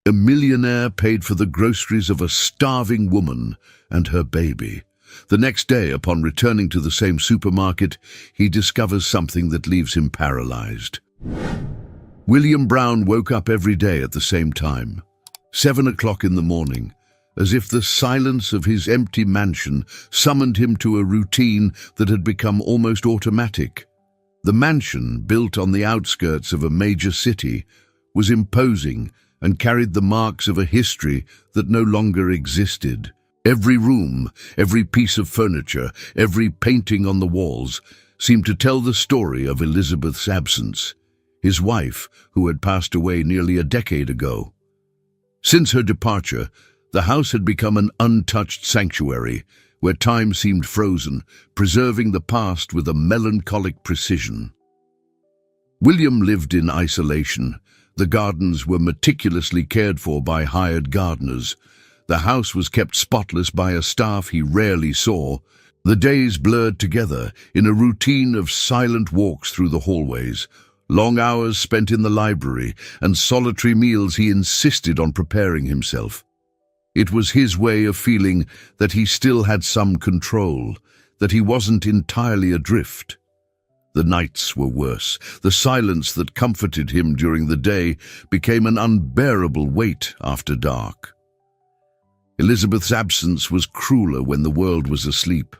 A millionaire paid for the groceries of a starving woman and her baby. The next day, upon returning to the same supermarket, he discovers something that leaves him paralyzed. William Brown woke up every day at the same time, 7 o'clock in the morning, as if the silence of his empty mansion summoned him to a routine that had become almost automatic. The mansion, built on the outskirts of a major city, was imposing and carried the marks of a history that no longer existed. Every room, every piece of furniture, every painting on the walls seemed to tell the story of Elizabeth's absence, his wife, who had passed away nearly a decade ago. Since her departure, the house had become an untouched sanctuary where time seemed frozen, preserving the past with a melancholic precision. William lived in isolation. The gardens were meticulously cared for by hired gardeners. The house was kept spotless by a staff he rarely saw. The days blurred together in a routine of silent walks through the hallways, long hours spent in the library, and solitary meals he insisted on preparing himself. It was his way of feeling that he still had some control, that he wasn't entirely adrift. The nights were worse. The silence that comforted him during the day became an unbearable weight after dark. Elizabeth's absence was crueler when the world was asleep.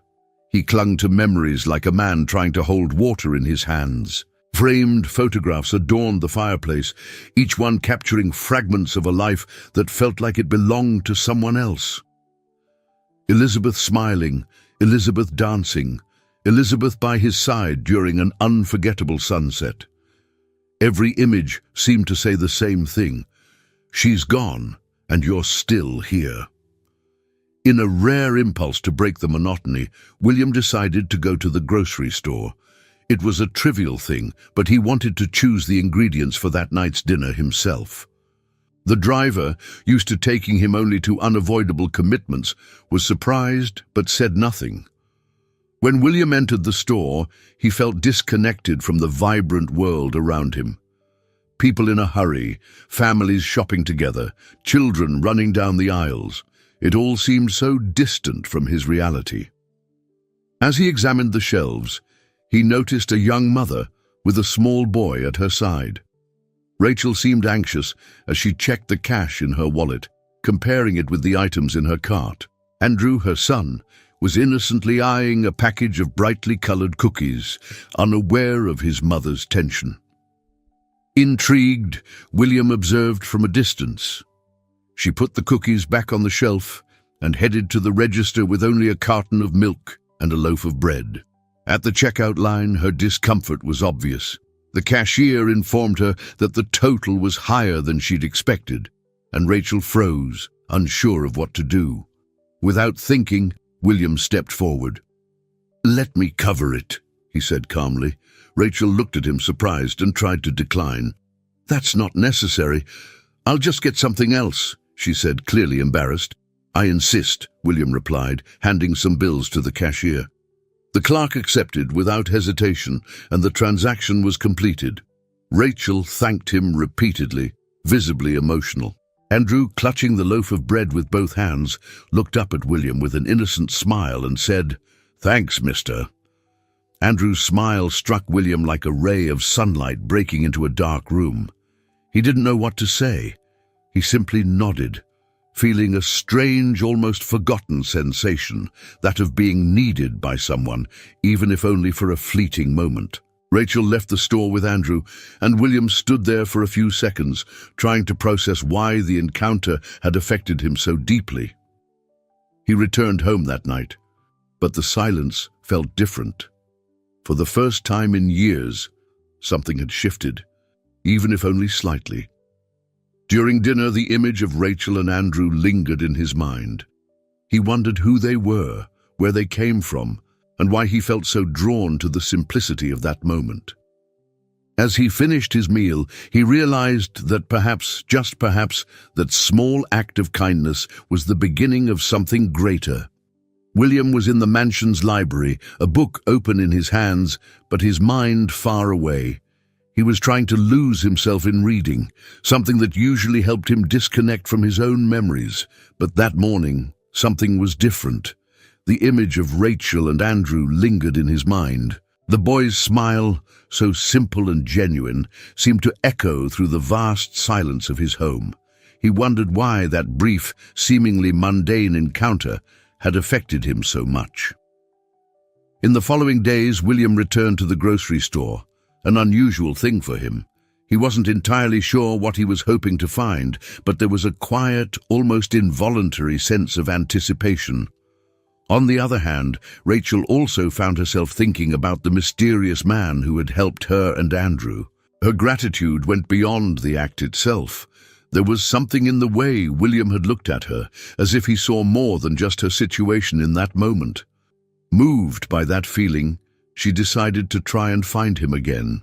He clung to memories like a man trying to hold water in his hands. Framed photographs adorned the fireplace, each one capturing fragments of a life that felt like it belonged to someone else. Elizabeth smiling, Elizabeth dancing, Elizabeth by his side during an unforgettable sunset. Every image seemed to say the same thing: "She's gone, and you're still here." In a rare impulse to break the monotony, William decided to go to the grocery store. It was a trivial thing, but he wanted to choose the ingredients for that night's dinner himself. The driver, used to taking him only to unavoidable commitments, was surprised but said nothing. When William entered the store, he felt disconnected from the vibrant world around him. People in a hurry, families shopping together, children running down the aisles. It all seemed so distant from his reality. As he examined the shelves, he noticed a young mother with a small boy at her side. Rachel seemed anxious as she checked the cash in her wallet, comparing it with the items in her cart. Andrew, her son, was innocently eyeing a package of brightly colored cookies, unaware of his mother's tension. Intrigued, William observed from a distance. She put the cookies back on the shelf and headed to the register with only a carton of milk and a loaf of bread. At the checkout line, her discomfort was obvious. The cashier informed her that the total was higher than she'd expected, and Rachel froze, unsure of what to do. Without thinking, William stepped forward. "Let me cover it," he said calmly. Rachel looked at him surprised and tried to decline. "That's not necessary. I'll just get something else," she said, clearly embarrassed. "I insist," William replied, handing some bills to the cashier. The clerk accepted without hesitation, and the transaction was completed. Rachel thanked him repeatedly, visibly emotional. Andrew, clutching the loaf of bread with both hands, looked up at William with an innocent smile and said, "Thanks, mister." Andrew's smile struck William like a ray of sunlight breaking into a dark room. He didn't know what to say. He simply nodded, feeling a strange, almost forgotten sensation, that of being needed by someone, even if only for a fleeting moment. Rachel left the store with Andrew, and William stood there for a few seconds, trying to process why the encounter had affected him so deeply. He returned home that night, but the silence felt different. For the first time in years, something had shifted, even if only slightly. During dinner, the image of Rachel and Andrew lingered in his mind. He wondered who they were, where they came from, and why he felt so drawn to the simplicity of that moment. As he finished his meal, he realized that perhaps, just perhaps, that small act of kindness was the beginning of something greater. William was in the mansion's library, a book open in his hands, but his mind far away. He was trying to lose himself in reading, something that usually helped him disconnect from his own memories. But that morning, something was different. The image of Rachel and Andrew lingered in his mind. The boy's smile, so simple and genuine, seemed to echo through the vast silence of his home. He wondered why that brief, seemingly mundane encounter had affected him so much. In the following days, William returned to the grocery store, an unusual thing for him. He wasn't entirely sure what he was hoping to find, but there was a quiet, almost involuntary sense of anticipation. On the other hand, Rachel also found herself thinking about the mysterious man who had helped her and Andrew. Her gratitude went beyond the act itself. There was something in the way William had looked at her, as if he saw more than just her situation in that moment. Moved by that feeling, she decided to try and find him again.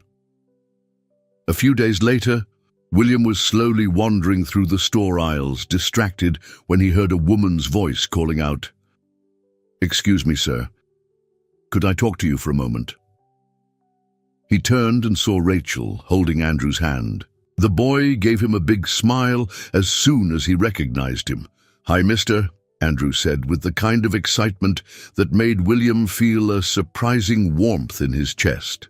A few days later, William was slowly wandering through the store aisles, distracted when he heard a woman's voice calling out, "Excuse me, sir. Could I talk to you for a moment?" He turned and saw Rachel holding Andrew's hand. The boy gave him a big smile as soon as he recognized him. "Hi, mister," Andrew said with the kind of excitement that made William feel a surprising warmth in his chest.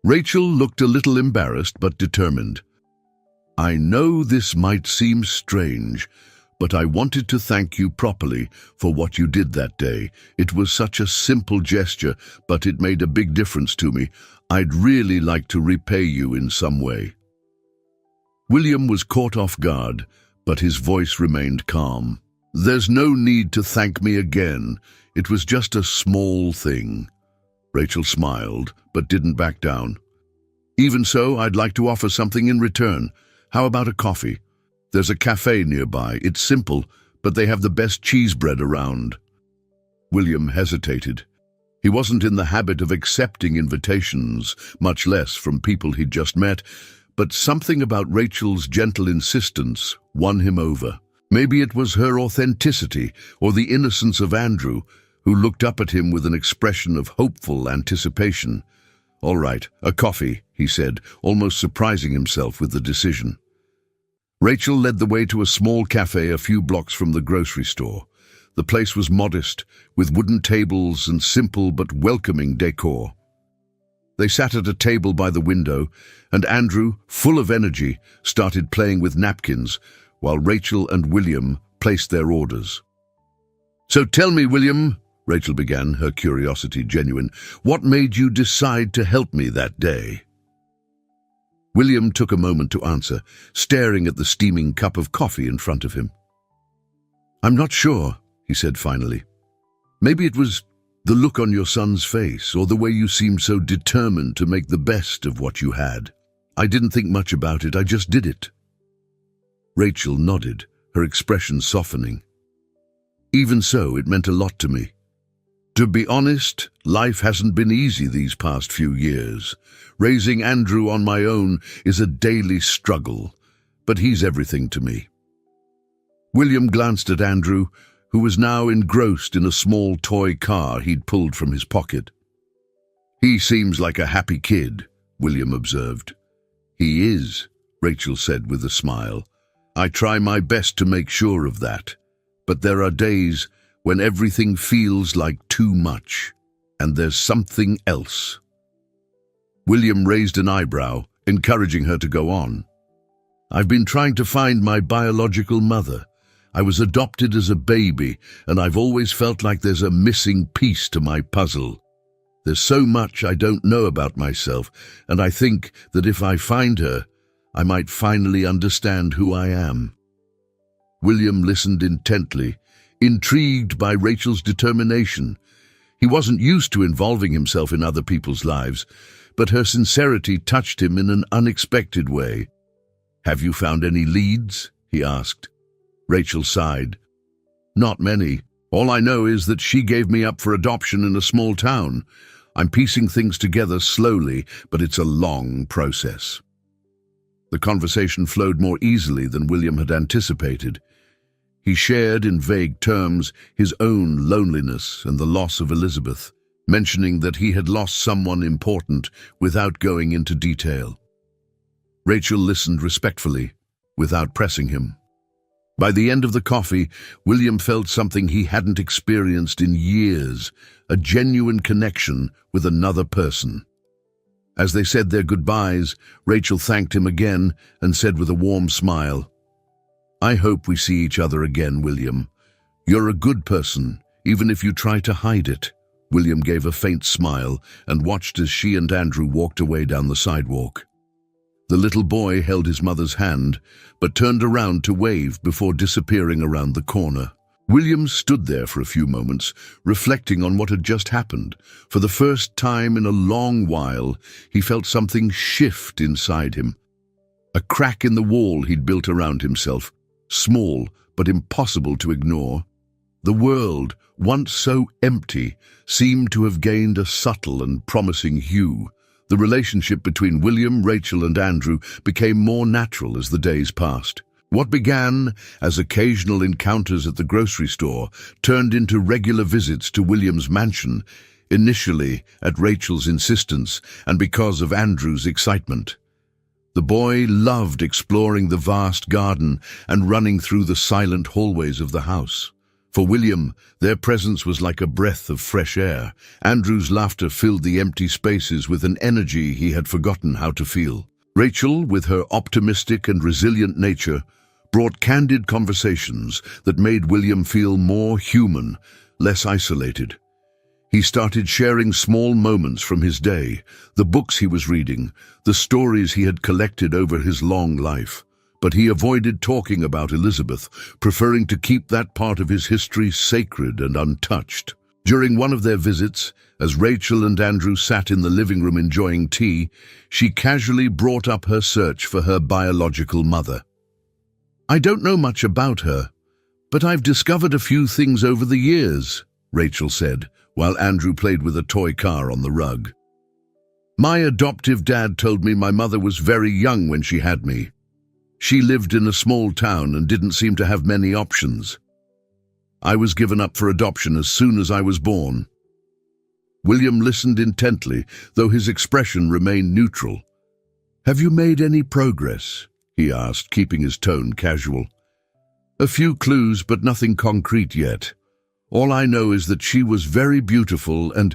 Rachel looked a little embarrassed but determined. "I know this might seem strange, but I wanted to thank you properly for what you did that day. It was such a simple gesture, but it made a big difference to me. I'd really like to repay you in some way." William was caught off guard, but his voice remained calm. "There's no need to thank me again. It was just a small thing." Rachel smiled, but didn't back down. "Even so, I'd like to offer something in return. How about a coffee? There's a cafe nearby. It's simple, but they have the best cheese bread around." William hesitated. He wasn't in the habit of accepting invitations, much less from people he'd just met, but something about Rachel's gentle insistence won him over. Maybe it was her authenticity or the innocence of Andrew, who looked up at him with an expression of hopeful anticipation. "All right, a coffee," he said, almost surprising himself with the decision. Rachel led the way to a small cafe a few blocks from the grocery store. The place was modest, with wooden tables and simple but welcoming decor. They sat at a table by the window, and Andrew, full of energy, started playing with napkins, while Rachel and William placed their orders. "So tell me, William," Rachel began, her curiosity genuine, "what made you decide to help me that day?" William took a moment to answer, staring at the steaming cup of coffee in front of him. "I'm not sure," he said finally. "Maybe it was the look on your son's face, or the way you seemed so determined to make the best of what you had. I didn't think much about it, I just did it." Rachel nodded, her expression softening. "Even so, it meant a lot to me. To be honest, life hasn't been easy these past few years. Raising Andrew on my own is a daily struggle, but he's everything to me." William glanced at Andrew, who was now engrossed in a small toy car he'd pulled from his pocket. "He seems like a happy kid," William observed. "He is," Rachel said with a smile. "I try my best to make sure of that, but there are days when everything feels like too much, and there's something else." William raised an eyebrow, encouraging her to go on. "I've been trying to find my biological mother. I was adopted as a baby, and I've always felt like there's a missing piece to my puzzle. There's so much I don't know about myself, and I think that if I find her, I might finally understand who I am." William listened intently, intrigued by Rachel's determination. He wasn't used to involving himself in other people's lives, but her sincerity touched him in an unexpected way. "Have you found any leads?" he asked. Rachel sighed. "Not many. All I know is that she gave me up for adoption in a small town. I'm piecing things together slowly, but it's a long process." The conversation flowed more easily than William had anticipated. He shared in vague terms his own loneliness and the loss of Elizabeth, mentioning that he had lost someone important without going into detail. Rachel listened respectfully, without pressing him. By the end of the coffee, William felt something he hadn't experienced in years, a genuine connection with another person. As they said their goodbyes, Rachel thanked him again and said with a warm smile, "I hope we see each other again, William. You're a good person, even if you try to hide it." William gave a faint smile and watched as she and Andrew walked away down the sidewalk. The little boy held his mother's hand, but turned around to wave before disappearing around the corner. William stood there for a few moments, reflecting on what had just happened. For the first time in a long while, he felt something shift inside him. A crack in the wall he'd built around himself, small but impossible to ignore. The world, once so empty, seemed to have gained a subtle and promising hue. The relationship between William, Rachel, and Andrew became more natural as the days passed. What began as occasional encounters at the grocery store turned into regular visits to William's mansion, initially at Rachel's insistence and because of Andrew's excitement. The boy loved exploring the vast garden and running through the silent hallways of the house. For William, their presence was like a breath of fresh air. Andrew's laughter filled the empty spaces with an energy he had forgotten how to feel. Rachel, with her optimistic and resilient nature, brought candid conversations that made William feel more human, less isolated. He started sharing small moments from his day, the books he was reading, the stories he had collected over his long life. But he avoided talking about Elizabeth, preferring to keep that part of his history sacred and untouched. During one of their visits, as Rachel and Andrew sat in the living room enjoying tea, she casually brought up her search for her biological mother. "I don't know much about her, but I've discovered a few things over the years," Rachel said, while Andrew played with a toy car on the rug. "My adoptive dad told me my mother was very young when she had me. She lived in a small town and didn't seem to have many options. I was given up for adoption as soon as I was born." William listened intently, though his expression remained neutral. "Have you made any progress?" he asked, keeping his tone casual. "A few clues, but nothing concrete yet. All I know is that she was very beautiful and,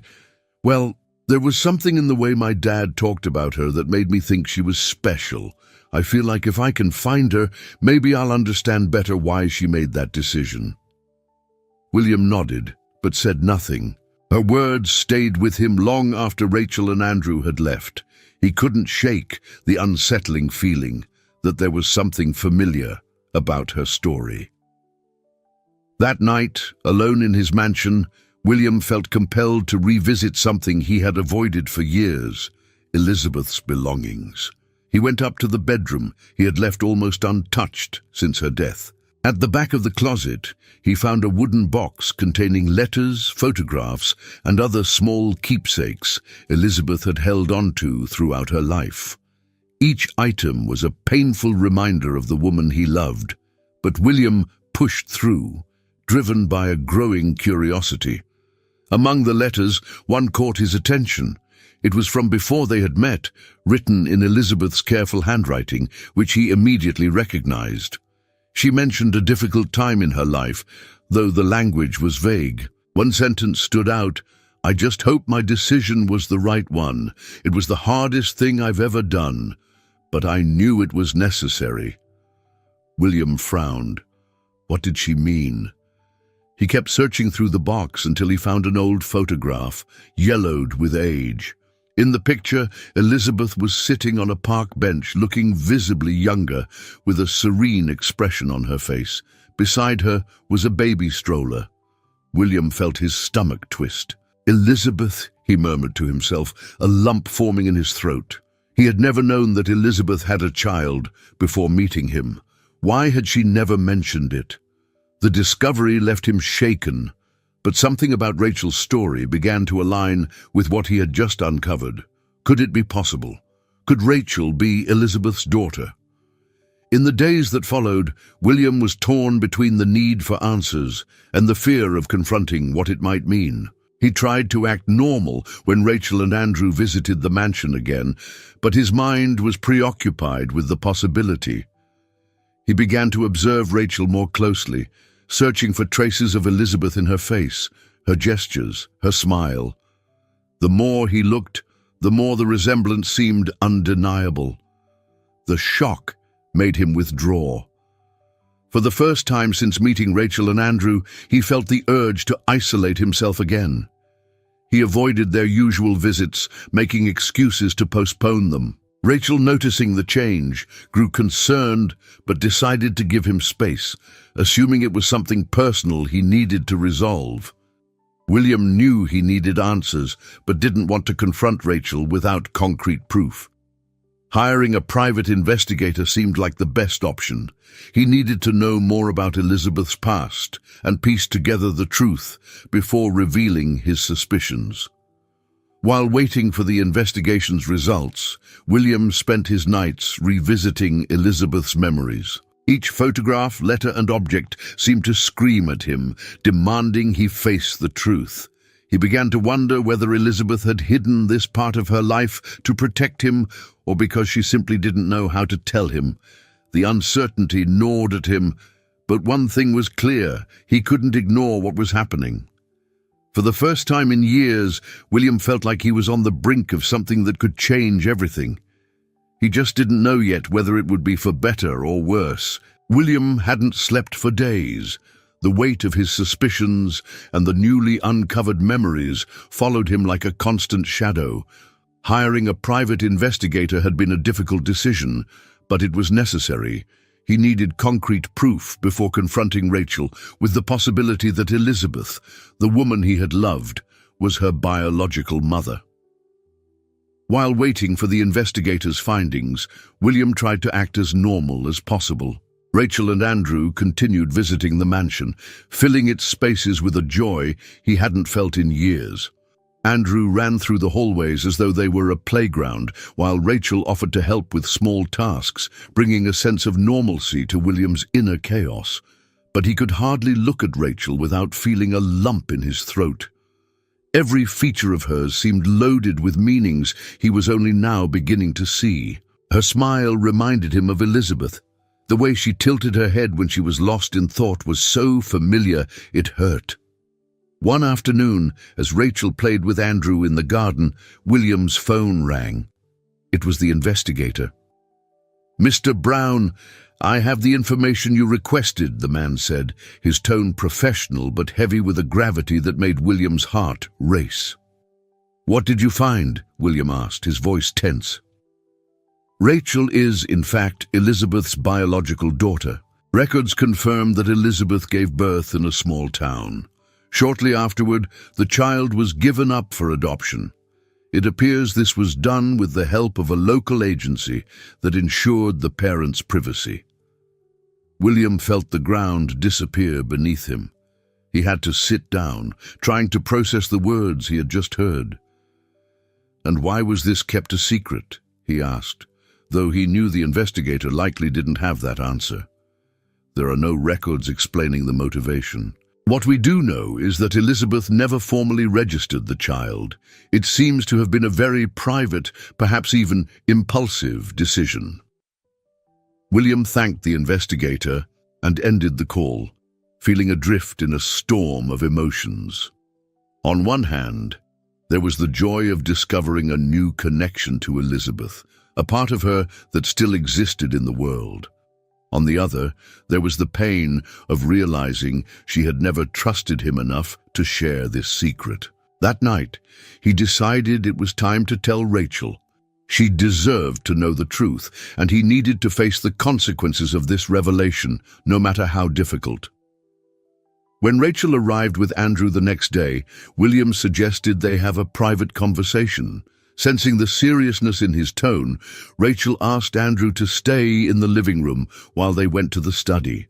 well, there was something in the way my dad talked about her that made me think she was special. I feel like if I can find her, maybe I'll understand better why she made that decision." William nodded, but said nothing. Her words stayed with him long after Rachel and Andrew had left. He couldn't shake the unsettling feeling that there was something familiar about her story. That night, alone in his mansion, William felt compelled to revisit something he had avoided for years: Elizabeth's belongings. He went up to the bedroom he had left almost untouched since her death. At the back of the closet, he found a wooden box containing letters, photographs, and other small keepsakes Elizabeth had held onto throughout her life. Each item was a painful reminder of the woman he loved, but William pushed through, driven by a growing curiosity. Among the letters, one caught his attention. It was from before they had met, written in Elizabeth's careful handwriting, which he immediately recognized. She mentioned a difficult time in her life, though the language was vague. One sentence stood out: "I just hope my decision was the right one. It was the hardest thing I've ever done, but I knew it was necessary." William frowned. What did she mean? He kept searching through the box until he found an old photograph, yellowed with age. In the picture, Elizabeth was sitting on a park bench, looking visibly younger, with a serene expression on her face. Beside her was a baby stroller. William felt his stomach twist. "Elizabeth," he murmured to himself, a lump forming in his throat. He had never known that Elizabeth had a child before meeting him. Why had she never mentioned it? The discovery left him shaken. But something about Rachel's story began to align with what he had just uncovered. Could it be possible? Could Rachel be Elizabeth's daughter? In the days that followed, William was torn between the need for answers and the fear of confronting what it might mean. He tried to act normal when Rachel and Andrew visited the mansion again, but his mind was preoccupied with the possibility. He began to observe Rachel more closely, searching for traces of Elizabeth in her face, her gestures, her smile. The more he looked, the more the resemblance seemed undeniable. The shock made him withdraw. For the first time since meeting Rachel and Andrew, he felt the urge to isolate himself again. He avoided their usual visits, making excuses to postpone them. Rachel, noticing the change, grew concerned but decided to give him space, assuming it was something personal he needed to resolve. William knew he needed answers, but didn't want to confront Rachel without concrete proof. Hiring a private investigator seemed like the best option. He needed to know more about Elizabeth's past and piece together the truth before revealing his suspicions. While waiting for the investigation's results, William spent his nights revisiting Elizabeth's memories. Each photograph, letter, and object seemed to scream at him, demanding he face the truth. He began to wonder whether Elizabeth had hidden this part of her life to protect him, or because she simply didn't know how to tell him. The uncertainty gnawed at him, but one thing was clear: he couldn't ignore what was happening. For the first time in years, William felt like he was on the brink of something that could change everything. He just didn't know yet whether it would be for better or worse. William hadn't slept for days. The weight of his suspicions and the newly uncovered memories followed him like a constant shadow. Hiring a private investigator had been a difficult decision, but it was necessary. He needed concrete proof before confronting Rachel with the possibility that Elizabeth, the woman he had loved, was her biological mother. While waiting for the investigator's findings, William tried to act as normal as possible. Rachel and Andrew continued visiting the mansion, filling its spaces with a joy he hadn't felt in years. Andrew ran through the hallways as though they were a playground, while Rachel offered to help with small tasks, bringing a sense of normalcy to William's inner chaos. But he could hardly look at Rachel without feeling a lump in his throat. Every feature of hers seemed loaded with meanings he was only now beginning to see. Her smile reminded him of Elizabeth. The way she tilted her head when she was lost in thought was so familiar it hurt. One afternoon, as Rachel played with Andrew in the garden, William's phone rang. It was the investigator. "Mr. Brown, I have the information you requested," the man said, his tone professional but heavy with a gravity that made William's heart race. "What did you find?" William asked, his voice tense. Rachel is, in fact, Elizabeth's biological daughter. Records confirm that Elizabeth gave birth in a small town. Shortly afterward, the child was given up for adoption. It appears this was done with the help of a local agency that ensured the parents' privacy. William felt the ground disappear beneath him. He had to sit down, trying to process the words he had just heard. "And why was this kept a secret?" he asked, though he knew the investigator likely didn't have that answer. There are no records explaining the motivation. What we do know is that Elizabeth never formally registered the child. It seems to have been a very private, perhaps even impulsive decision. William thanked the investigator and ended the call, feeling adrift in a storm of emotions. On one hand, there was the joy of discovering a new connection to Elizabeth, a part of her that still existed in the world. On the other, there was the pain of realizing she had never trusted him enough to share this secret. That night, he decided it was time to tell Rachel. She deserved to know the truth, and he needed to face the consequences of this revelation, no matter how difficult. When Rachel arrived with Andrew the next day, William suggested they have a private conversation. Sensing the seriousness in his tone, Rachel asked Andrew to stay in the living room while they went to the study.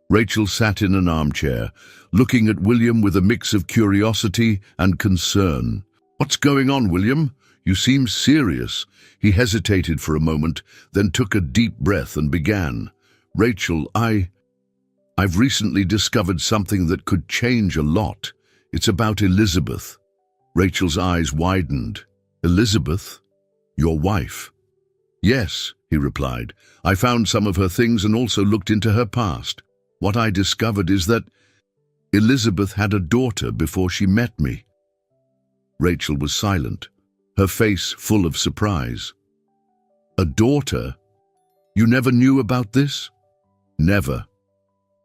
Rachel sat in an armchair, looking at William with a mix of curiosity and concern. "What's going on, William? You seem serious." He hesitated for a moment, then took a deep breath and began. "Rachel, I've recently discovered something that could change a lot. It's about Elizabeth." Rachel's eyes widened. Elizabeth? Your wife? Yes, he replied. I found some of her things and also looked into her past. What I discovered is that Elizabeth had a daughter before she met me. Rachel was silent, her face full of surprise. A daughter? You never knew about this? Never.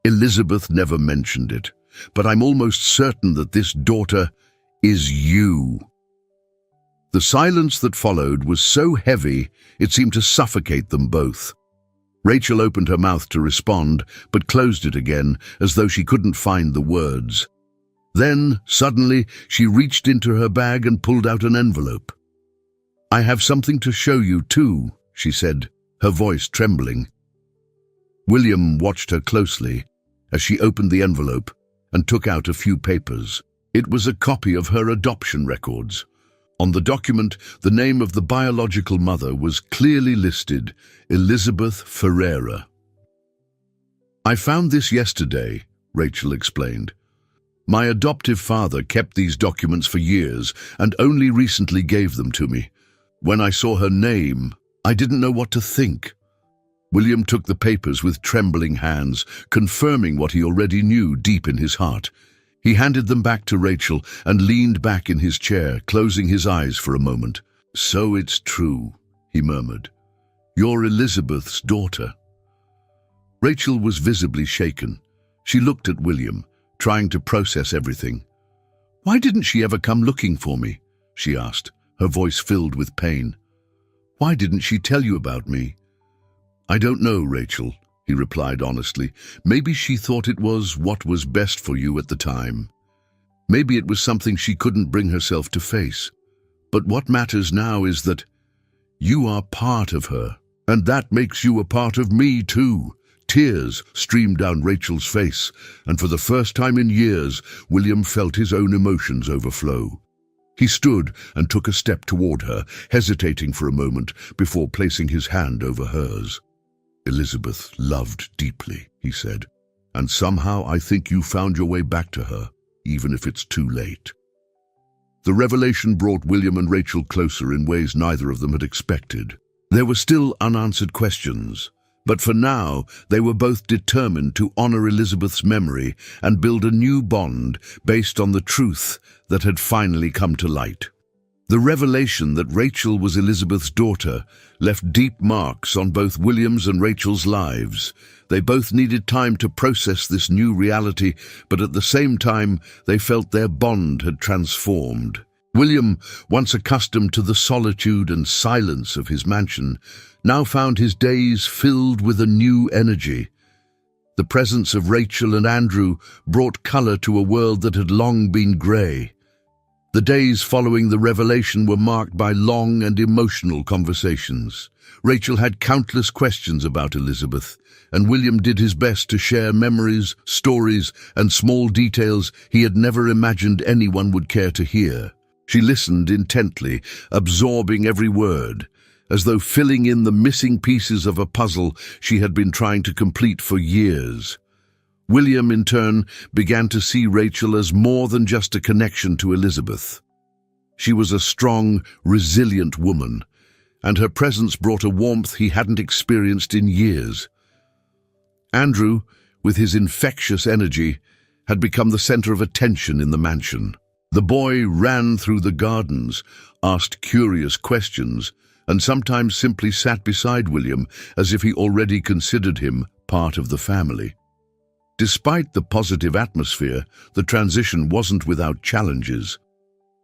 Elizabeth never mentioned it, but I'm almost certain that this daughter is you. The silence that followed was so heavy it seemed to suffocate them both. Rachel opened her mouth to respond, but closed it again, as though she couldn't find the words. Then, suddenly, she reached into her bag and pulled out an envelope. I have something to show you too, she said, her voice trembling. William watched her closely as she opened the envelope and took out a few papers. It was a copy of her adoption records. On the document, the name of the biological mother was clearly listed, Elizabeth Ferreira. I found this yesterday, Rachel explained. My adoptive father kept these documents for years and only recently gave them to me. When I saw her name, I didn't know what to think. William took the papers with trembling hands, confirming what he already knew deep in his heart. He handed them back to Rachel and leaned back in his chair, closing his eyes for a moment. So it's true, he murmured. You're Elizabeth's daughter. Rachel was visibly shaken. She looked at William, trying to process everything. Why didn't she ever come looking for me? She asked, her voice filled with pain. Why didn't she tell you about me? I don't know, Rachel, he replied honestly. Maybe she thought it was what was best for you at the time. Maybe it was something she couldn't bring herself to face. But what matters now is that you are part of her, and that makes you a part of me too. Tears streamed down Rachel's face, and for the first time in years, William felt his own emotions overflow. He stood and took a step toward her, hesitating for a moment before placing his hand over hers. Elizabeth loved deeply, he said, and somehow I think you found your way back to her, even if it's too late. The revelation brought William and Rachel closer in ways neither of them had expected. There were still unanswered questions, but for now they were both determined to honor Elizabeth's memory and build a new bond based on the truth that had finally come to light. The revelation that Rachel was Elizabeth's daughter left deep marks on both William's and Rachel's lives. They both needed time to process this new reality, but at the same time, they felt their bond had transformed. William, once accustomed to the solitude and silence of his mansion, now found his days filled with a new energy. The presence of Rachel and Andrew brought color to a world that had long been gray. The days following the revelation were marked by long and emotional conversations. Rachel had countless questions about Elizabeth, and William did his best to share memories, stories, and small details he had never imagined anyone would care to hear. She listened intently, absorbing every word, as though filling in the missing pieces of a puzzle she had been trying to complete for years. William, in turn, began to see Rachel as more than just a connection to Elizabeth. She was a strong, resilient woman, and her presence brought a warmth he hadn't experienced in years. Andrew, with his infectious energy, had become the center of attention in the mansion. The boy ran through the gardens, asked curious questions, and sometimes simply sat beside William as if he already considered him part of the family. Despite the positive atmosphere, the transition wasn't without challenges.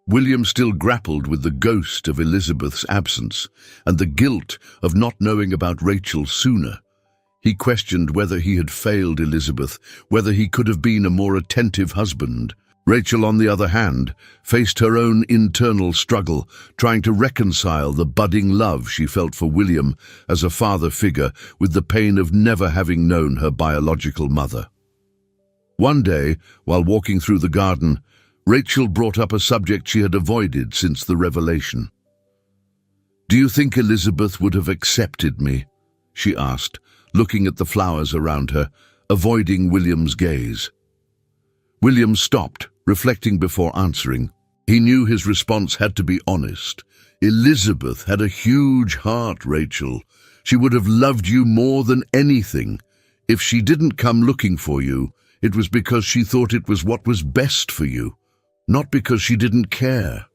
William still grappled with the ghost of Elizabeth's absence and the guilt of not knowing about Rachel sooner. He questioned whether he had failed Elizabeth, whether he could have been a more attentive husband. Rachel, on the other hand, faced her own internal struggle, trying to reconcile the budding love she felt for William as a father figure with the pain of never having known her biological mother. One day, while walking through the garden, Rachel brought up a subject she had avoided since the revelation. "Do you think Elizabeth would have accepted me?" she asked, looking at the flowers around her, avoiding William's gaze. William stopped, reflecting before answering. He knew his response had to be honest. Elizabeth had a huge heart, Rachel. She would have loved you more than anything. If she didn't come looking for you, it was because she thought it was what was best for you, not because she didn't care.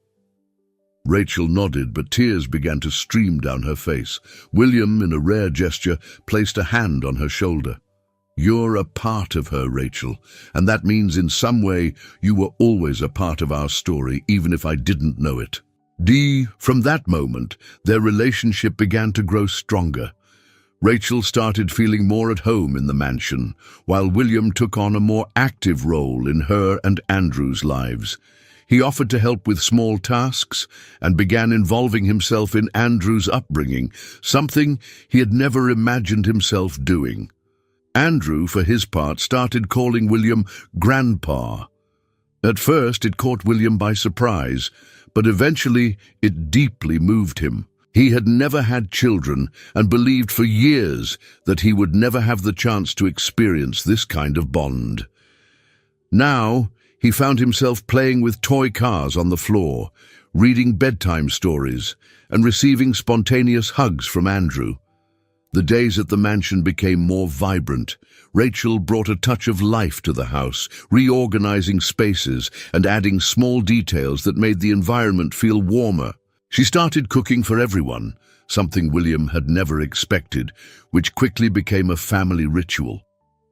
Rachel nodded, but tears began to stream down her face. William, in a rare gesture, placed a hand on her shoulder. You're a part of her, Rachel, and that means in some way you were always a part of our story, even if I didn't know it. From that moment, their relationship began to grow stronger. Rachel started feeling more at home in the mansion, while William took on a more active role in her and Andrew's lives. He offered to help with small tasks and began involving himself in Andrew's upbringing, something he had never imagined himself doing. Andrew, for his part, started calling William Grandpa. At first, it caught William by surprise, but eventually it deeply moved him. He had never had children and believed for years that he would never have the chance to experience this kind of bond. Now, he found himself playing with toy cars on the floor, reading bedtime stories, and receiving spontaneous hugs from Andrew. The days at the mansion became more vibrant. Rachel brought a touch of life to the house, reorganizing spaces and adding small details that made the environment feel warmer. She started cooking for everyone, something William had never expected, which quickly became a family ritual.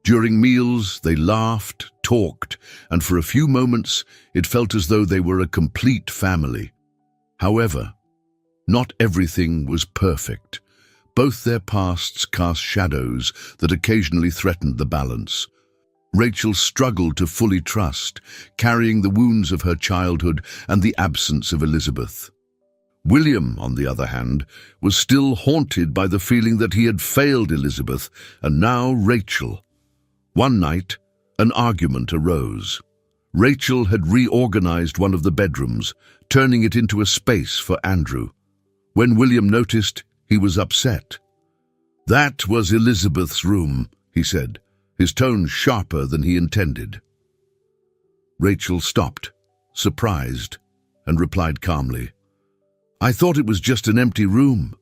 During meals, they laughed, talked, and for a few moments, it felt as though they were a complete family. However, not everything was perfect. Both their pasts cast shadows that occasionally threatened the balance. Rachel struggled to fully trust, carrying the wounds of her childhood and the absence of Elizabeth. William, on the other hand, was still haunted by the feeling that he had failed Elizabeth and now Rachel. One night, an argument arose. Rachel had reorganized one of the bedrooms, turning it into a space for Andrew. When William noticed, he was upset. "That was Elizabeth's room," he said, his tone sharper than he intended. Rachel stopped, surprised, and replied calmly, "I thought it was just an empty room.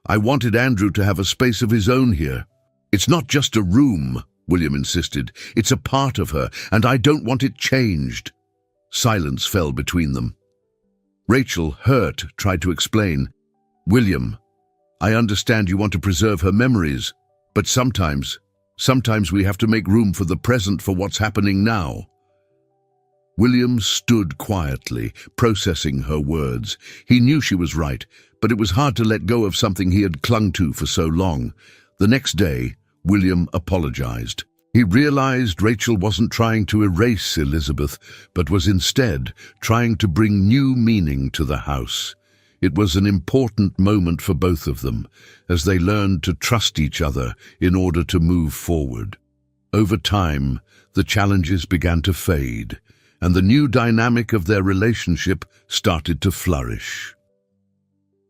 I wanted Andrew to have a space of his own here." "It's not just a room," William insisted. "It's a part of her, and I don't want it changed." Silence fell between them. Rachel, hurt, tried to explain. "William, I understand you want to preserve her memories, but sometimes we have to make room for the present for what's happening now." William stood quietly, processing her words. He knew she was right, but it was hard to let go of something he had clung to for so long. The next day, William apologized. He realized Rachel wasn't trying to erase Elizabeth, but was instead trying to bring new meaning to the house. It was an important moment for both of them, as they learned to trust each other in order to move forward. Over time, the challenges began to fade, and the new dynamic of their relationship started to flourish.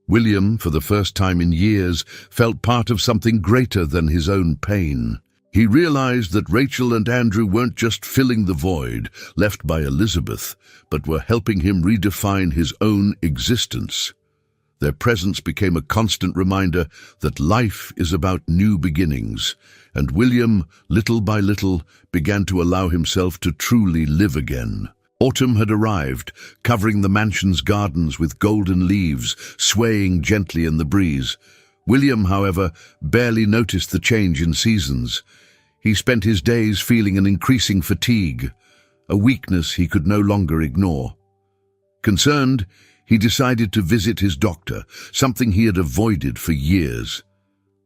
William, for the first time in years, felt part of something greater than his own pain. He realized that Rachel and Andrew weren't just filling the void left by Elizabeth, but were helping him redefine his own existence. Their presence became a constant reminder that life is about new beginnings, and William, little by little, began to allow himself to truly live again. Autumn had arrived, covering the mansion's gardens with golden leaves, swaying gently in the breeze. William, however, barely noticed the change in seasons. He spent his days feeling an increasing fatigue, a weakness he could no longer ignore. Concerned, he decided to visit his doctor, something he had avoided for years.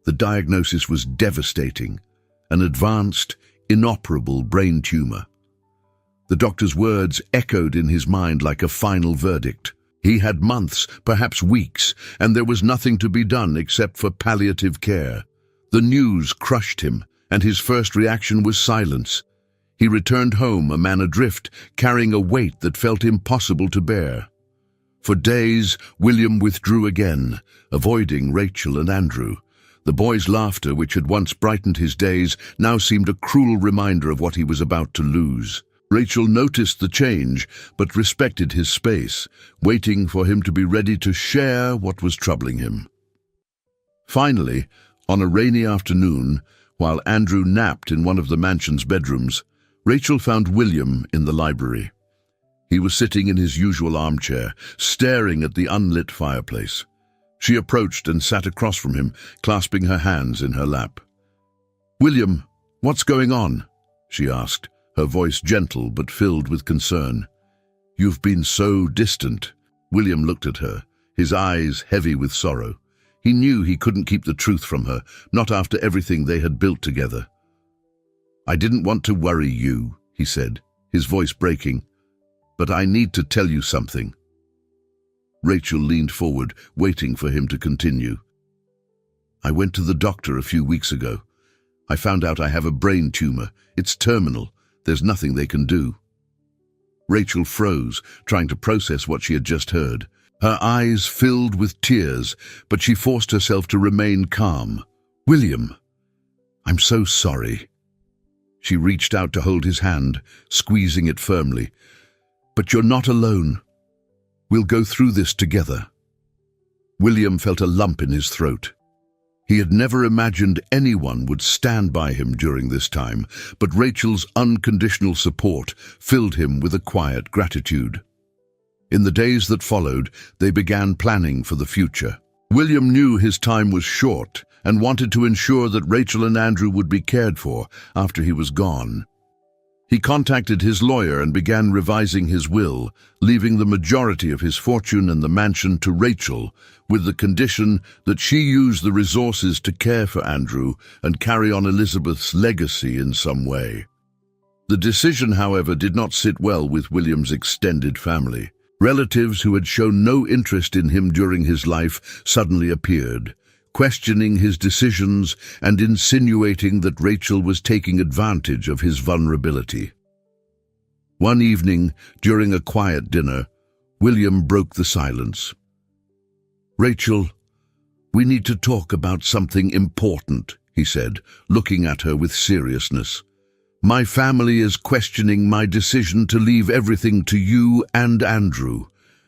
The diagnosis was devastating, an advanced, inoperable brain tumor. The doctor's words echoed in his mind like a final verdict. He had months, perhaps weeks, and there was nothing to be done except for palliative care. The news crushed him, and his first reaction was silence. He returned home, a man adrift, carrying a weight that felt impossible to bear. For days, William withdrew again, avoiding Rachel and Andrew. The boy's laughter, which had once brightened his days, now seemed a cruel reminder of what he was about to lose. Rachel noticed the change, but respected his space, waiting for him to be ready to share what was troubling him. Finally, on a rainy afternoon, while Andrew napped in one of the mansion's bedrooms, Rachel found William in the library. He was sitting in his usual armchair, staring at the unlit fireplace. She approached and sat across from him, clasping her hands in her lap. "William, what's going on?" she asked, her voice gentle but filled with concern. "You've been so distant." William looked at her, his eyes heavy with sorrow. He knew he couldn't keep the truth from her, not after everything they had built together. "I didn't want to worry you," he said, his voice breaking, "but I need to tell you something." Rachel leaned forward, waiting for him to continue. "I went to the doctor a few weeks ago. I found out I have a brain tumor. It's terminal. There's nothing they can do." Rachel froze, trying to process what she had just heard. Her eyes filled with tears, but she forced herself to remain calm. "William, I'm so sorry." She reached out to hold his hand, squeezing it firmly. "But you're not alone. We'll go through this together." William felt a lump in his throat. He had never imagined anyone would stand by him during this time, but Rachel's unconditional support filled him with a quiet gratitude. In the days that followed, they began planning for the future. William knew his time was short and wanted to ensure that Rachel and Andrew would be cared for after he was gone. He contacted his lawyer and began revising his will, leaving the majority of his fortune and the mansion to Rachel, with the condition that she use the resources to care for Andrew and carry on Elizabeth's legacy in some way. The decision, however, did not sit well with William's extended family. Relatives who had shown no interest in him during his life suddenly appeared, questioning his decisions and insinuating that Rachel was taking advantage of his vulnerability. One evening, during a quiet dinner, William broke the silence. "Rachel, we need to talk about something important," he said, looking at her with seriousness. "My family is questioning my decision to leave everything to you and Andrew.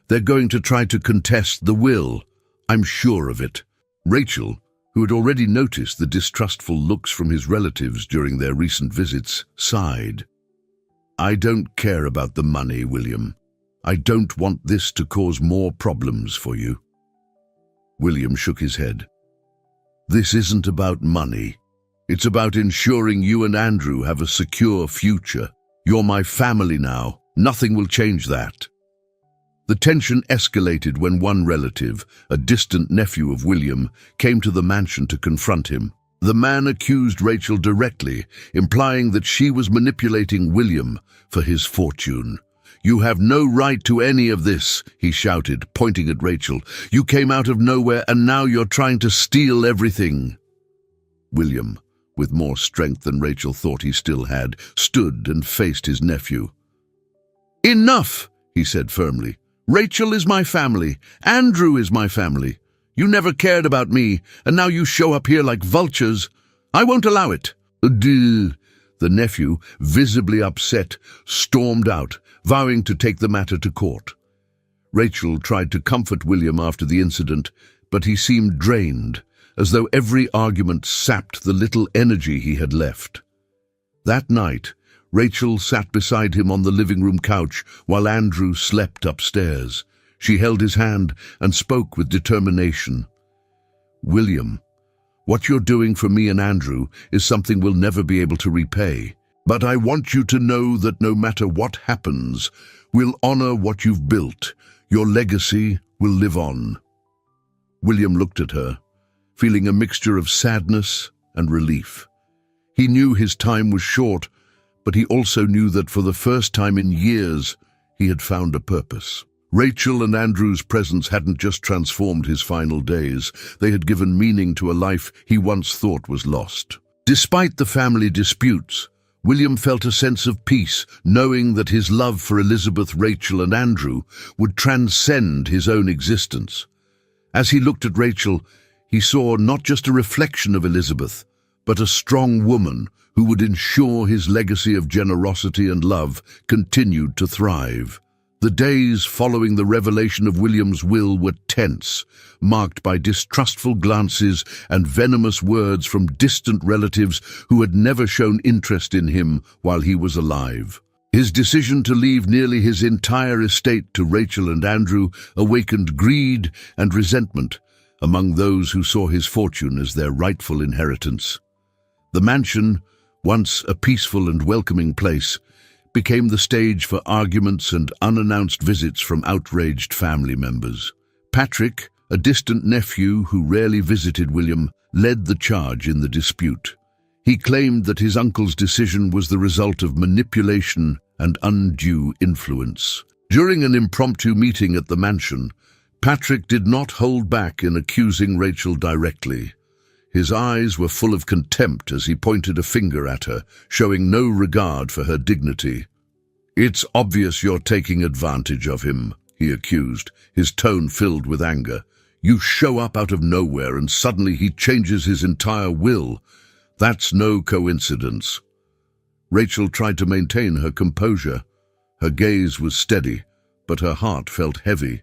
They're going to try to contest the will. I'm sure of it." Rachel, who had already noticed the distrustful looks from his relatives during their recent visits, sighed. "I don't care about the money, William. I don't want this to cause more problems for you." William shook his head. "This isn't about money. It's about ensuring you and Andrew have a secure future. You're my family now. Nothing will change that." The tension escalated when one relative, a distant nephew of William, came to the mansion to confront him. The man accused Rachel directly, implying that she was manipulating William for his fortune. "You have no right to any of this," he shouted, pointing at Rachel. "You came out of nowhere and now you're trying to steal everything." William, with more strength than Rachel thought he still had, stood and faced his nephew. "Enough," he said firmly. "Rachel is my family. Andrew is my family. You never cared about me, and now you show up here like vultures. I won't allow it." The nephew, visibly upset, stormed out, vowing to take the matter to court. Rachel tried to comfort William after the incident, but he seemed drained, as though every argument sapped the little energy he had left. That night, Rachel sat beside him on the living room couch while Andrew slept upstairs. She held his hand and spoke with determination. "William, what you're doing for me and Andrew is something we'll never be able to repay. But I want you to know that no matter what happens, we'll honor what you've built. Your legacy will live on." William looked at her, feeling a mixture of sadness and relief. He knew his time was short, but he also knew that for the first time in years, he had found a purpose. Rachel and Andrew's presence hadn't just transformed his final days, they had given meaning to a life he once thought was lost. Despite the family disputes, William felt a sense of peace, knowing that his love for Elizabeth, Rachel, and Andrew would transcend his own existence. As he looked at Rachel, he saw not just a reflection of Elizabeth, but a strong woman who would ensure his legacy of generosity and love continued to thrive. The days following the revelation of William's will were tense, marked by distrustful glances and venomous words from distant relatives who had never shown interest in him while he was alive. His decision to leave nearly his entire estate to Rachel and Andrew awakened greed and resentment among those who saw his fortune as their rightful inheritance. The mansion, once a peaceful and welcoming place, became the stage for arguments and unannounced visits from outraged family members. Patrick, a distant nephew who rarely visited William, led the charge in the dispute. He claimed that his uncle's decision was the result of manipulation and undue influence. During an impromptu meeting at the mansion, Patrick did not hold back in accusing Rachel directly. His eyes were full of contempt as he pointed a finger at her, showing no regard for her dignity. "It's obvious you're taking advantage of him," he accused, his tone filled with anger. "You show up out of nowhere and suddenly he changes his entire will. That's no coincidence." Rachel tried to maintain her composure. Her gaze was steady, but her heart felt heavy.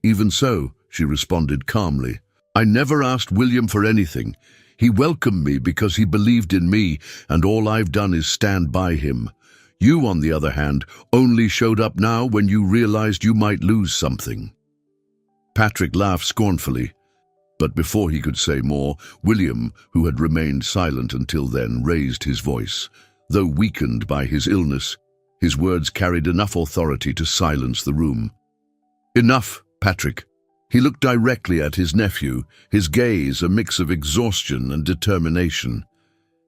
"Even so," she responded calmly, "I never asked William for anything. He welcomed me because he believed in me, and all I've done is stand by him. You, on the other hand, only showed up now when you realized you might lose something." Patrick laughed scornfully, but before he could say more, William, who had remained silent until then, raised his voice. Though weakened by his illness, his words carried enough authority to silence the room. "Enough, Patrick." He looked directly at his nephew, his gaze a mix of exhaustion and determination.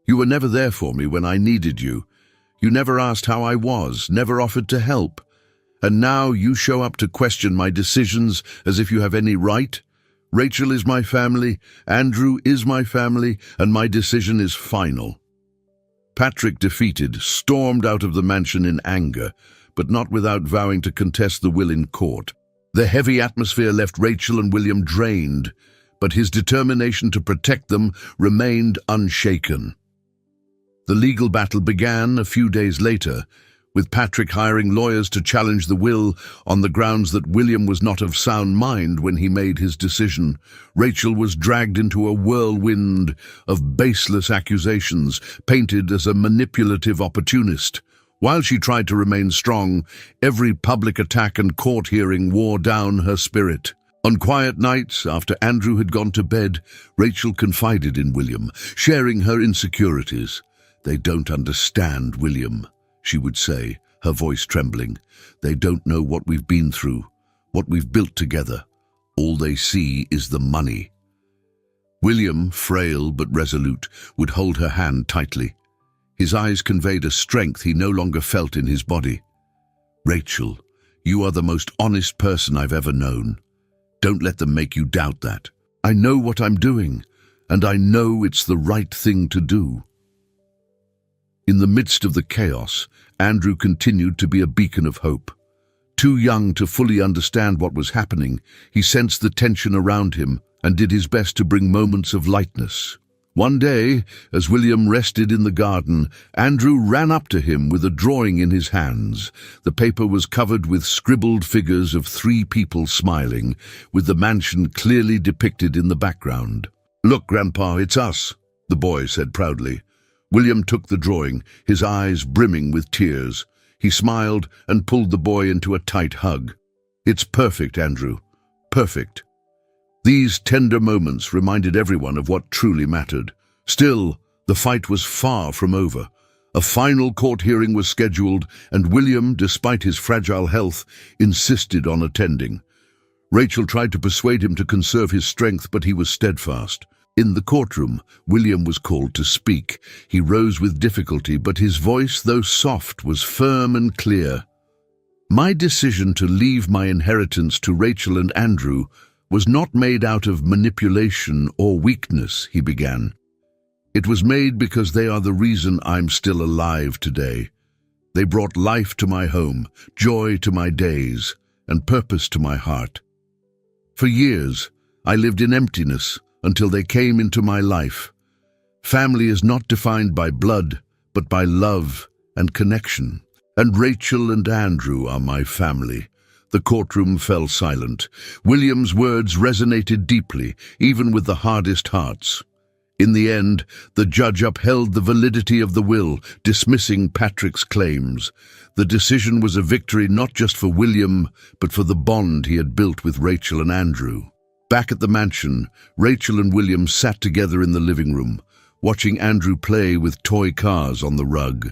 "You were never there for me when I needed you. You never asked how I was, never offered to help. And now you show up to question my decisions as if you have any right? Rachel is my family, Andrew is my family, and my decision is final." Patrick, defeated, stormed out of the mansion in anger, but not without vowing to contest the will in court. The heavy atmosphere left Rachel and William drained, but his determination to protect them remained unshaken. The legal battle began a few days later, with Patrick hiring lawyers to challenge the will on the grounds that William was not of sound mind when he made his decision. Rachel was dragged into a whirlwind of baseless accusations, painted as a manipulative opportunist. While she tried to remain strong, every public attack and court hearing wore down her spirit. On quiet nights, after Andrew had gone to bed, Rachel confided in William, sharing her insecurities. "They don't understand, William," she would say, her voice trembling. "They don't know what we've been through, what we've built together. All they see is the money." William, frail but resolute, would hold her hand tightly. His eyes conveyed a strength he no longer felt in his body. "Rachel, you are the most honest person I've ever known. Don't let them make you doubt that. I know what I'm doing, and I know it's the right thing to do." In the midst of the chaos, Andrew continued to be a beacon of hope. Too young to fully understand what was happening, he sensed the tension around him and did his best to bring moments of lightness. One day, as William rested in the garden, Andrew ran up to him with a drawing in his hands. The paper was covered with scribbled figures of 3 people smiling, with the mansion clearly depicted in the background. "Look, Grandpa, it's us," the boy said proudly. William took the drawing, his eyes brimming with tears. He smiled and pulled the boy into a tight hug. "It's perfect, Andrew. Perfect." These tender moments reminded everyone of what truly mattered. Still, the fight was far from over. A final court hearing was scheduled, and William, despite his fragile health, insisted on attending. Rachel tried to persuade him to conserve his strength, but he was steadfast. In the courtroom, William was called to speak. He rose with difficulty, but his voice, though soft, was firm and clear. "My decision to leave my inheritance to Rachel and Andrew was not made out of manipulation or weakness," he began. "It was made because they are the reason I'm still alive today. They brought life to my home, joy to my days, and purpose to my heart. For years, I lived in emptiness until they came into my life. Family is not defined by blood, but by love and connection. And Rachel and Andrew are my family. The courtroom fell silent. William's words resonated deeply, even with the hardest hearts. In the end, the judge upheld the validity of the will, dismissing Patrick's claims. The decision was a victory not just for William, but for the bond he had built with Rachel and Andrew. Back at the mansion, Rachel and William sat together in the living room, watching Andrew play with toy cars on the rug.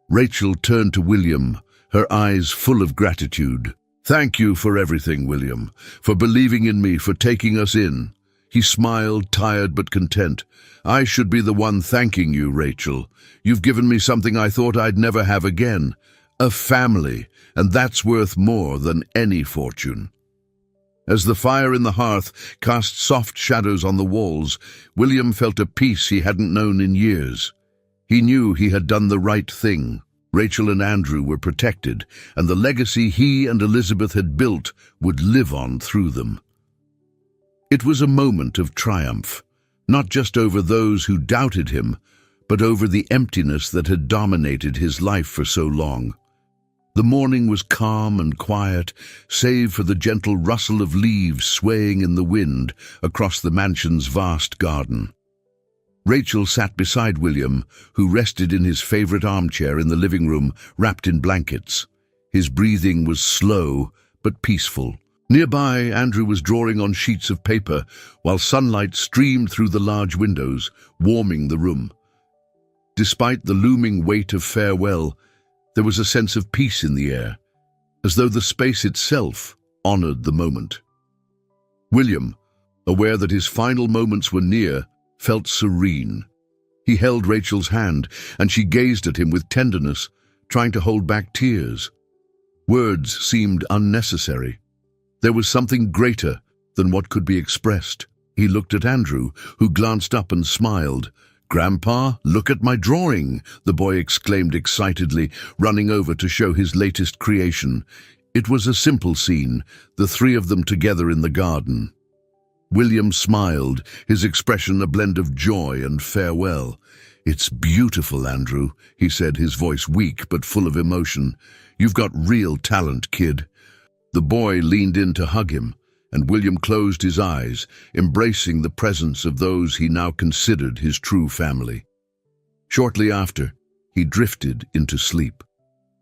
Rachel turned to William, her eyes full of gratitude. "Thank you for everything, William, for believing in me, for taking us in." He smiled, tired but content. "I should be the one thanking you, Rachel. You've given me something I thought I'd never have again. A family, and that's worth more than any fortune." As the fire in the hearth cast soft shadows on the walls, William felt a peace he hadn't known in years. He knew he had done the right thing. Rachel and Andrew were protected, and the legacy he and Elizabeth had built would live on through them. It was a moment of triumph, not just over those who doubted him, but over the emptiness that had dominated his life for so long. The morning was calm and quiet, save for the gentle rustle of leaves swaying in the wind across the mansion's vast garden. Rachel sat beside William, who rested in his favorite armchair in the living room, wrapped in blankets. His breathing was slow but peaceful. Nearby, Andrew was drawing on sheets of paper, while sunlight streamed through the large windows, warming the room. Despite the looming weight of farewell, there was a sense of peace in the air, as though the space itself honored the moment. William, aware that his final moments were near, felt serene. He held Rachel's hand, and she gazed at him with tenderness, trying to hold back tears. Words seemed unnecessary. There was something greater than what could be expressed. He looked at Andrew, who glanced up and smiled. "Grandpa, look at my drawing," the boy exclaimed excitedly, running over to show his latest creation. It was a simple scene, the three of them together in the garden. William smiled, his expression a blend of joy and farewell. "It's beautiful, Andrew," he said, his voice weak but full of emotion. "You've got real talent, kid." The boy leaned in to hug him, and William closed his eyes, embracing the presence of those he now considered his true family. Shortly after, he drifted into sleep.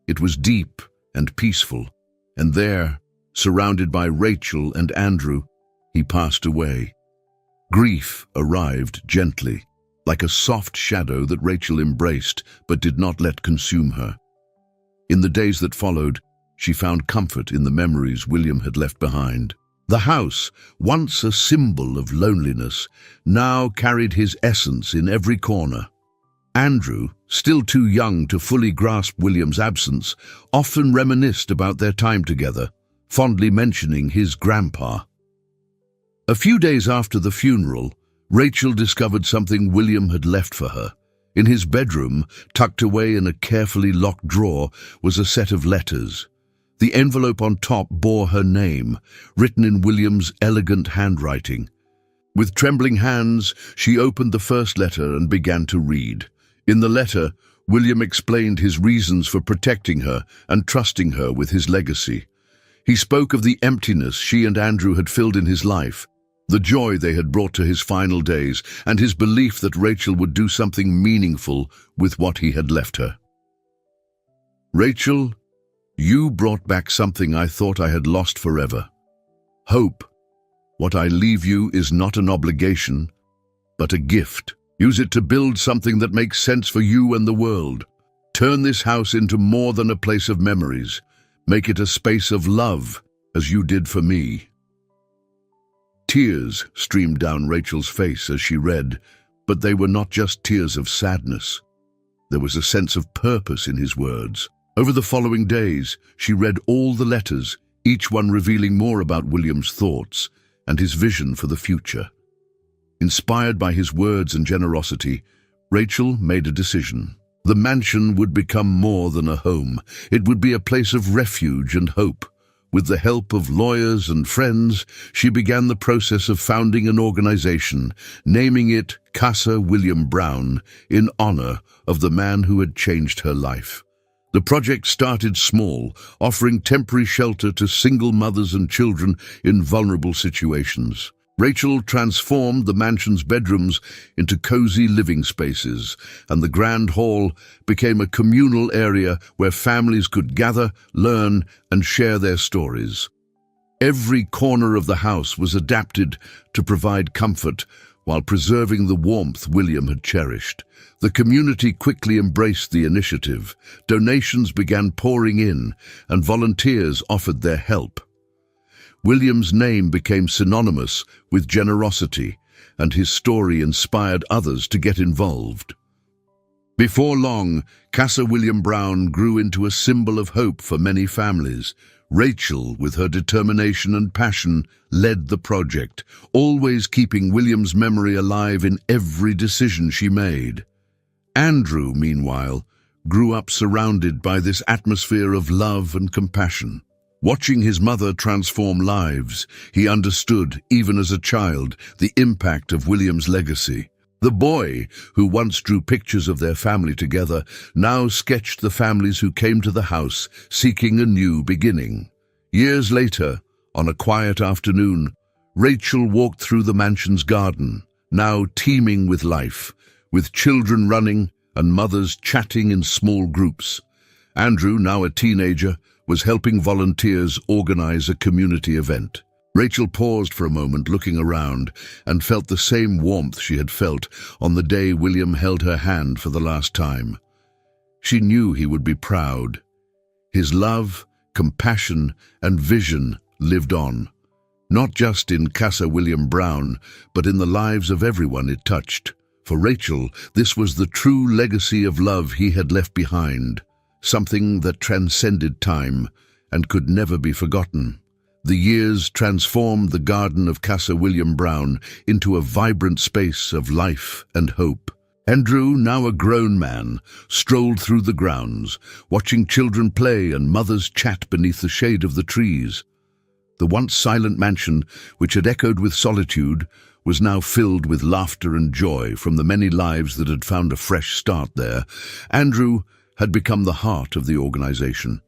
It was deep and peaceful, and there, surrounded by Rachel and Andrew, he passed away. Grief arrived gently, like a soft shadow that Rachel embraced but did not let consume her. In the days that followed, she found comfort in the memories William had left behind. The house, once a symbol of loneliness, now carried his essence in every corner. Andrew, still too young to fully grasp William's absence, often reminisced about their time together, fondly mentioning his grandpa. A few days after the funeral, Rachel discovered something William had left for her. In his bedroom, tucked away in a carefully locked drawer, was a set of letters. The envelope on top bore her name, written in William's elegant handwriting. With trembling hands, she opened the first letter and began to read. In the letter, William explained his reasons for protecting her and trusting her with his legacy. He spoke of the emptiness she and Andrew had filled in his life, the joy they had brought to his final days, and his belief that Rachel would do something meaningful with what he had left her. "Rachel, you brought back something I thought I had lost forever. Hope. What I leave you is not an obligation, but a gift. Use it to build something that makes sense for you and the world. Turn this house into more than a place of memories. Make it a space of love, as you did for me." Tears streamed down Rachel's face as she read, but they were not just tears of sadness. There was a sense of purpose in his words. Over the following days, she read all the letters, each one revealing more about William's thoughts and his vision for the future. Inspired by his words and generosity, Rachel made a decision. The mansion would become more than a home. It would be a place of refuge and hope, With the help of lawyers and friends, she began the process of founding an organization, naming it Casa William Brown, in honor of the man who had changed her life. The project started small, offering temporary shelter to single mothers and children in vulnerable situations. Rachel transformed the mansion's bedrooms into cozy living spaces, and the grand hall became a communal area where families could gather, learn, and share their stories. Every corner of the house was adapted to provide comfort while preserving the warmth William had cherished. The community quickly embraced the initiative. Donations began pouring in, and volunteers offered their help. William's name became synonymous with generosity, and his story inspired others to get involved. Before long, Casa William Brown grew into a symbol of hope for many families. Rachel, with her determination and passion, led the project, always keeping William's memory alive in every decision she made. Andrew, meanwhile, grew up surrounded by this atmosphere of love and compassion. Watching his mother transform lives, he understood, even as a child, the impact of William's legacy. The boy, who once drew pictures of their family together, now sketched the families who came to the house, seeking a new beginning. Years later, on a quiet afternoon, Rachel walked through the mansion's garden, now teeming with life, with children running and mothers chatting in small groups. Andrew, now a teenager, was helping volunteers organize a community event. Rachel paused for a moment, looking around, and felt the same warmth she had felt on the day William held her hand for the last time. She knew he would be proud. His love, compassion, and vision lived on, not just in Casa William Brown, but in the lives of everyone it touched. For Rachel, this was the true legacy of love he had left behind, something that transcended time and could never be forgotten. The years transformed the garden of Casa William Brown into a vibrant space of life and hope. Andrew, now a grown man, strolled through the grounds, watching children play and mothers chat beneath the shade of the trees. The once silent mansion, which had echoed with solitude, was now filled with laughter and joy from the many lives that had found a fresh start there. Andrew had become the heart of the organization.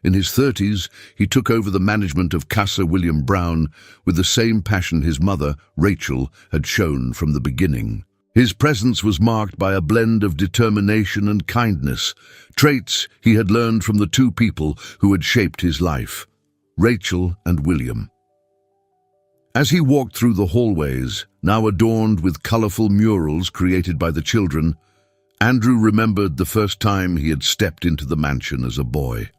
In his 30s, he took over the management of Casa William Brown with the same passion his mother, Rachel, had shown from the beginning. His presence was marked by a blend of determination and kindness, traits he had learned from the two people who had shaped his life, Rachel and William. As he walked through the hallways, now adorned with colorful murals created by the children, Andrew remembered the first time he had stepped into the mansion as a boy.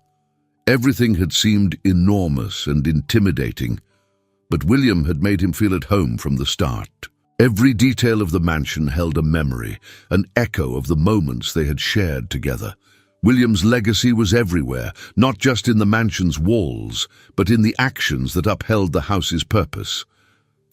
Everything had seemed enormous and intimidating, but William had made him feel at home from the start. Every detail of the mansion held a memory, an echo of the moments they had shared together. William's legacy was everywhere, not just in the mansion's walls, but in the actions that upheld the house's purpose.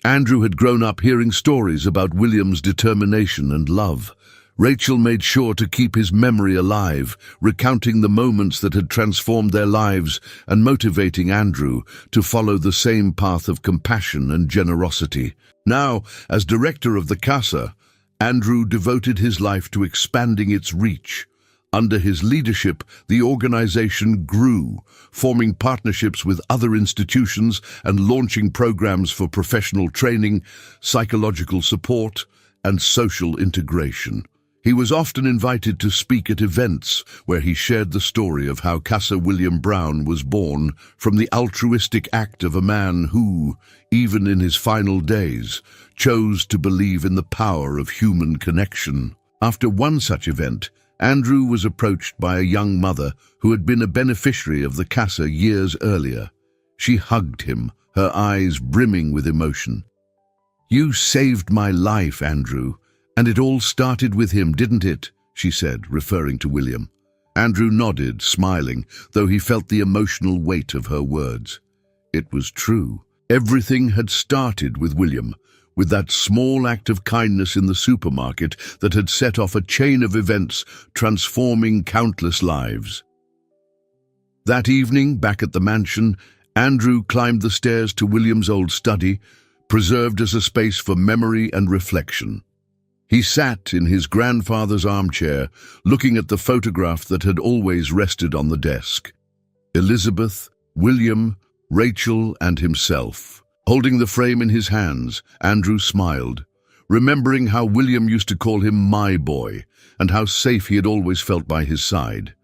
Andrew had grown up hearing stories about William's determination and love. Rachel made sure to keep his memory alive, recounting the moments that had transformed their lives and motivating Andrew to follow the same path of compassion and generosity. Now, as director of the Casa, Andrew devoted his life to expanding its reach. Under his leadership, the organization grew, forming partnerships with other institutions and launching programs for professional training, psychological support, and social integration. He was often invited to speak at events where he shared the story of how Casa William Brown was born from the altruistic act of a man who, even in his final days, chose to believe in the power of human connection. After one such event, Andrew was approached by a young mother who had been a beneficiary of the Casa years earlier. She hugged him, her eyes brimming with emotion. "You saved my life, Andrew. And it all started with him, didn't it?" she said, referring to William. Andrew nodded, smiling, though he felt the emotional weight of her words. It was true. Everything had started with William, with that small act of kindness in the supermarket that had set off a chain of events transforming countless lives. That evening, back at the mansion, Andrew climbed the stairs to William's old study, preserved as a space for memory and reflection. He sat in his grandfather's armchair, looking at the photograph that had always rested on the desk. Elizabeth, William, Rachel, and himself. Holding the frame in his hands, Andrew smiled, remembering how William used to call him "my boy," and how safe he had always felt by his side.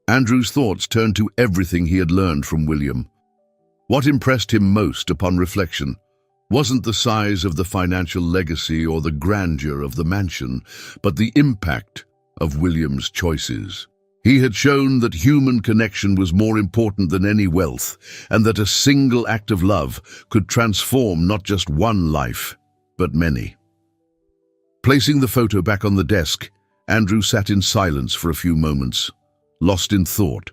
Andrew's thoughts turned to everything he had learned from William. What impressed him most upon reflection wasn't the size of the financial legacy or the grandeur of the mansion, but the impact of William's choices. He had shown that human connection was more important than any wealth, and that a single act of love could transform not just one life, but many. Placing the photo back on the desk, Andrew sat in silence for a few moments, lost in thought.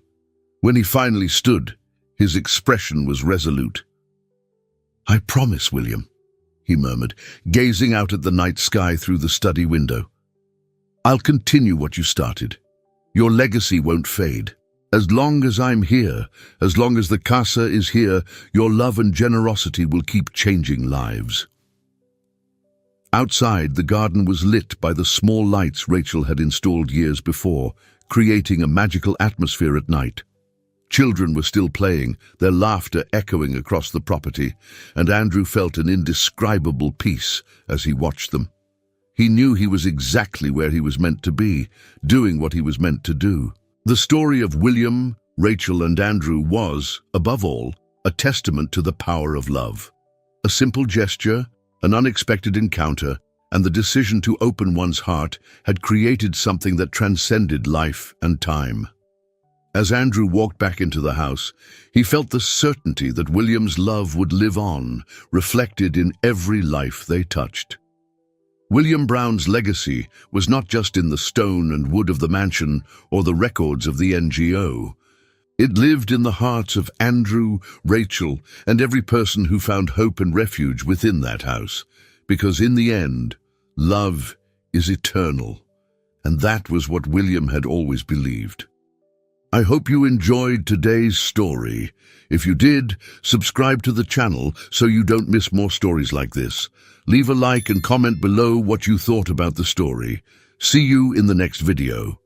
When he finally stood, his expression was resolute. "I promise, William," he murmured, gazing out at the night sky through the study window. "I'll continue what you started. Your legacy won't fade. As long as I'm here, as long as the casa is here, your love and generosity will keep changing lives." Outside, the garden was lit by the small lights Rachel had installed years before, creating a magical atmosphere at night. Children were still playing, their laughter echoing across the property, and Andrew felt an indescribable peace as he watched them. He knew he was exactly where he was meant to be, doing what he was meant to do. The story of William, Rachel, and Andrew was, above all, a testament to the power of love. A simple gesture, an unexpected encounter, and the decision to open one's heart had created something that transcended life and time. As Andrew walked back into the house, he felt the certainty that William's love would live on, reflected in every life they touched. William Brown's legacy was not just in the stone and wood of the mansion or the records of the NGO. It lived in the hearts of Andrew, Rachel, and every person who found hope and refuge within that house, because in the end, love is eternal, and that was what William had always believed. I hope you enjoyed today's story. If you did, subscribe to the channel so you don't miss more stories like this. Leave a like and comment below what you thought about the story. See you in the next video.